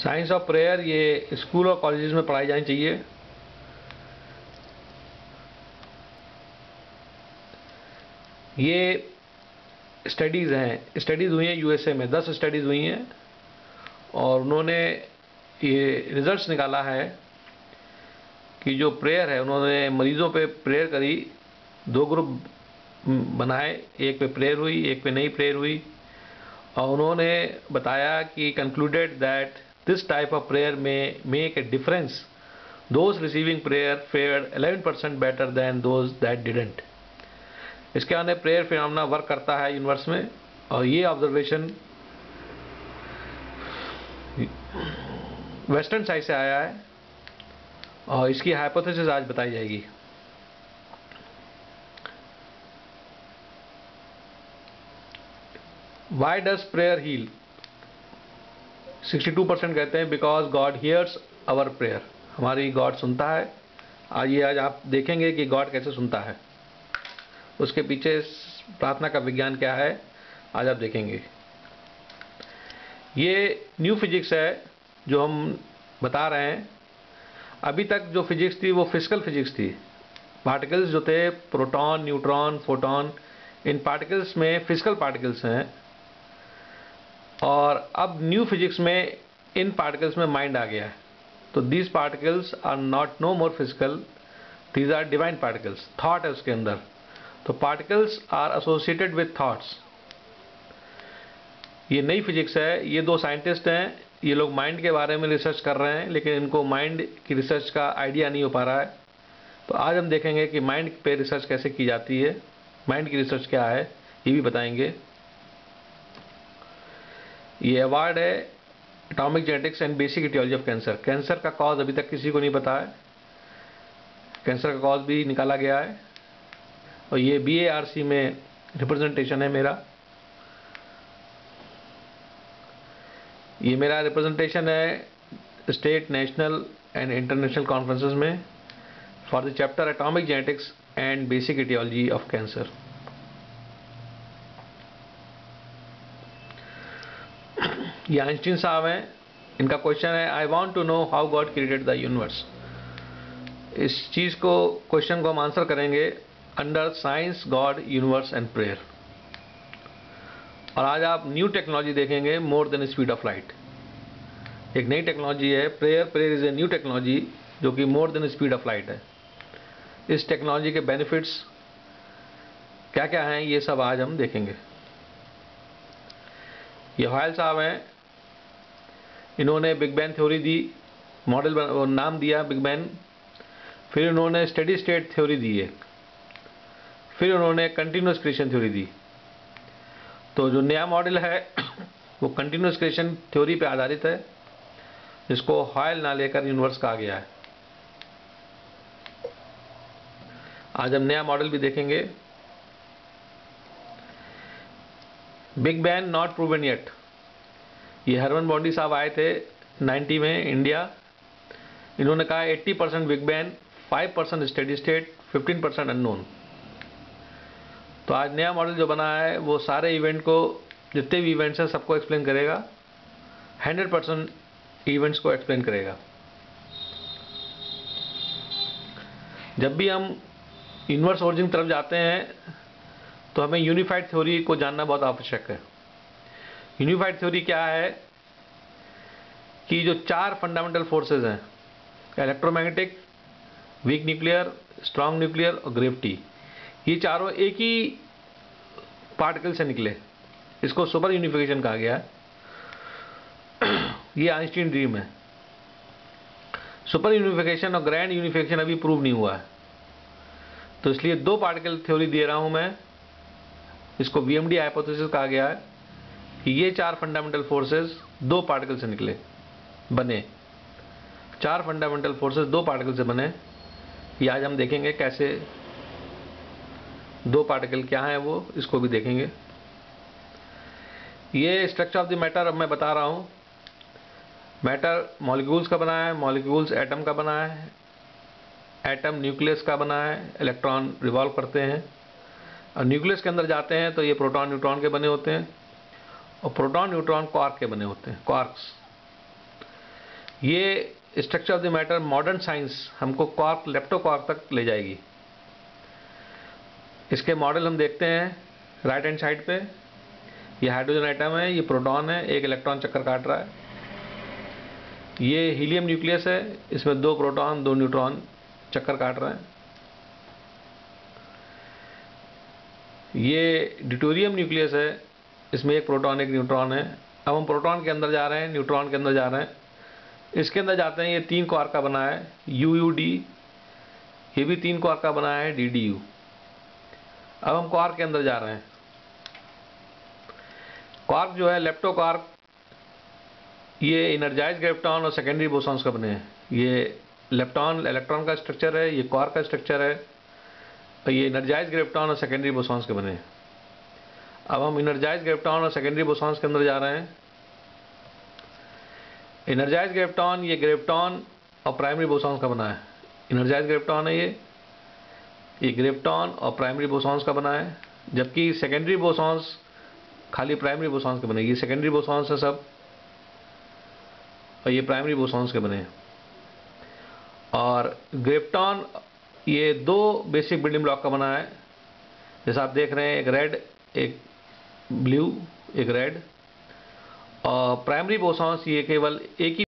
Science of prayer ये school और colleges में पढ़ाई जानी चाहिए। ये स्टडीज़ हैं, स्टडीज़ हुई हैं यूएसए में, 10 स्टडीज़ हुई हैं और उन्होंने ये रिजल्ट्स निकाला है कि जो प्रेयर है, उन्होंने मरीजों पे प्रेयर करी, 2 ग्रुप बनाए, एक पे प्रेयर हुई, एक पे नहीं प्रेयर हुई, और उन्होंने बताया कि concluded that this type of prayer may make a difference. Those receiving prayer fared 11% better than those that didn't. इसके आने प्रेयर फिनोमेना वर्क करता है यूनिवर्स में, और ये ऑब्जर्वेशन वेस्टर्न साइड से आया है और इसकी हाइपोथेसिस आज बताई जाएगी। Why does prayer heal? 62% कहते हैं because God hears our prayer. हमारी गॉड सुनता है। आज आप देखेंगे कि गॉड कैसे सुनता है, उसके पीछे प्रार्थना का विज्ञान क्या है, आज आप देखेंगे। ये न्यू फिजिक्स है जो हम बता रहे हैं। अभी तक जो फिजिक्स थी वो फिजिकल फिजिक्स थी। पार्टिकल्स जो थे, प्रोटॉन, न्यूट्रॉन, फोटॉन, इन पार्टिकल्स में फिजिकल पार्टिकल्स हैं, और अब न्यू फिजिक्स में इन पार्टिकल्स में माइंड आ गया है। तो these particles are not no more physical, these are divine particles. Thought है उसके अंदर, तो particles are associated with thoughts. ये नई फिजिक्स है। ये 2 साइंटिस्ट हैं, ये लोग माइंड के बारे में रिसर्च कर रहे हैं, लेकिन इनको माइंड की रिसर्च का आइडिया नहीं हो पा रहा है। तो आज हम देखेंगे कि माइंड पे रिसर्च कैसे की जाती है, माइंड की रिसर्च क्या है, ये भी बताएंगे। ये अवार्ड है atomic genetics and basic etiology of cancer. Cancer का कॉज अभी तक किसी को नहीं पता है, कैंसर का कॉज भी निकाला गया है, और ये BARC में रिप्रेजेंटेशन है मेरा। ये मेरा रिप्रेजेंटेशन है state, national and international conferences में for the chapter atomic genetics and basic etiology of cancer. ये आइंस्टीन साहब हैं। इनका क्वेश्चन है, I want to know how God created the universe. इस चीज़ को, क्वेश्चन को हम आंसर करेंगे under science, God, universe and prayer. और आज आप न्यू टेक्नोलॉजी देखेंगे, more than speed of light. एक नई टेक्नोलॉजी है prayer. Prayer is a new technology जो कि मोर देन स्पीड ऑफ लाइट है। इस टेक्नोलॉजी के बेनिफिट्स क्या क्या हैं, ये सब आज हम देखेंगे। ये हॉयल साहब हैं, इन्होंने बिग बैंग थ्योरी दी, मॉडल नाम दिया बिग बैंग। फिर उन्होंने स्टेडी स्टेट थ्योरी दी है, फिर उन्होंने कंटिन्यूस क्रिएशन थ्योरी दी। तो जो नया मॉडल है वो कंटिन्यूस क्रिएशन थ्योरी पे आधारित है, जिसको हॉयल ना लेकर यूनिवर्स कहा गया है। आज हम नया मॉडल भी देखेंगे। Big bang not proven yet. ये हरमन बॉन्डी साहब आए थे 90 में इंडिया। इन्होंने कहा 80% big bang, 5% steady state, 15% unknown. तो आज नया मॉडल जो बना है वो सारे इवेंट को, जितने भी इवेंट्स हैं सबको एक्सप्लेन करेगा, 100% इवेंट्स को एक्सप्लेन करेगा। जब भी हम यूनिवर्स ओरिजिन की तरफ जाते हैं तो हमें यूनिफाइड थ्योरी को जानना बहुत आवश्यक है। यूनिफाइड थ्योरी क्या है कि जो 4 फंडामेंटल फोर्सेस हैं, electromagnetic, weak nuclear, strong nuclear और ग्रेविटी, ये चारों एक ही पार्टिकल से निकले। इसको सुपर यूनिफिकेशन कहा गया है। ये आइंस्टीन ड्रीम है। सुपर यूनिफिकेशन और ग्रैंड यूनिफिकेशन अभी प्रूव नहीं हुआ है, तो इसलिए 2 पार्टिकल थ्योरी दे रहा हूं मैं। इसको VMD हाइपोथेसिस कहा गया है कि ये 4 फंडामेंटल फोर्सेस 2 पार्टिकल से निकले, बने। 4 फंडामेंटल फोर्सेस 2 पार्टिकल से बने। ये आज हम देखेंगे कैसे 2 पार्टिकल क्या है वो, इसको भी देखेंगे। ये स्ट्रक्चर ऑफ द मैटर अब मैं बता रहा हूँ। मैटर मॉलिक्यूल्स का बना है, मॉलिक्यूल्स एटम का बना है, एटम न्यूक्लियस का बना है, इलेक्ट्रॉन रिवॉल्व करते हैं, और न्यूक्लियस के अंदर जाते हैं तो ये प्रोटॉन न्यूट्रॉन के बने होते हैं, और प्रोटॉन न्यूट्रॉन क्वार्क के बने होते हैं, क्वार्क्स। ये structure of the matter modern science हमको क्वार्क, लेप्टो क्वार्क तक ले जाएगी। इसके मॉडल हम देखते हैं राइट हैंड साइड पे। ये हाइड्रोजन एटम है, ये प्रोटॉन है, एक इलेक्ट्रॉन चक्कर काट रहा है। ये हीलियम न्यूक्लियस है, इसमें 2 प्रोटॉन 2 न्यूट्रॉन चक्कर काट रहे हैं। ये ड्यूटेरियम न्यूक्लियस है, इसमें 1 प्रोटॉन 1 न्यूट्रॉन है। अब हम प्रोटॉन के अंदर जा रहे हैं, न्यूट्रॉन के अंदर जा रहे हैं। इसके अंदर जाते हैं, ये 3 क्वार्क का बना है, UUD, ये भी 3 क्वार्क का बना है, DDU। अब हम क्वार्क के अंदर जा रहे हैं। क्वार्क जो है लेप्टो क्वार्क, ये एनर्जाइज ग्रेविटॉन और सेकेंडरी बोसॉन्स का बने हैं। ये लेप्टॉन इलेक्ट्रॉन का स्ट्रक्चर है, ये क्वार्क का स्ट्रक्चर है, और ये एनर्जाइज ग्रेविटॉन और सेकेंडरी बोसॉन्स के बने हैं। अब हम एनर्जाइज ग्रेविटॉन और सेकेंडरी बोसॉन्स के अंदर जा रहे हैं। एनर्जाइज ग्रेविटॉन, ये ग्रेविटॉन और प्राइमरी बोसॉन्स का बना है। एनर्जाइज ग्रेविटॉन है ये ग्रेविटॉन और प्राइमरी बोसॉन्स का बना है, जबकि सेकेंडरी बोसॉन्स खाली प्राइमरी बोसॉन्स के बने। ये सेकेंडरी बोसॉन्स है सब, और ये प्राइमरी बोसॉन्स के बने हैं। और ग्रेविटॉन ये 2 बेसिक बिल्डिंग ब्लॉक का बना है, जैसा आप देख रहे हैं, एक रेड एक ब्लू एक रेड। और प्राइमरी बोसॉन्स ये केवल एक ही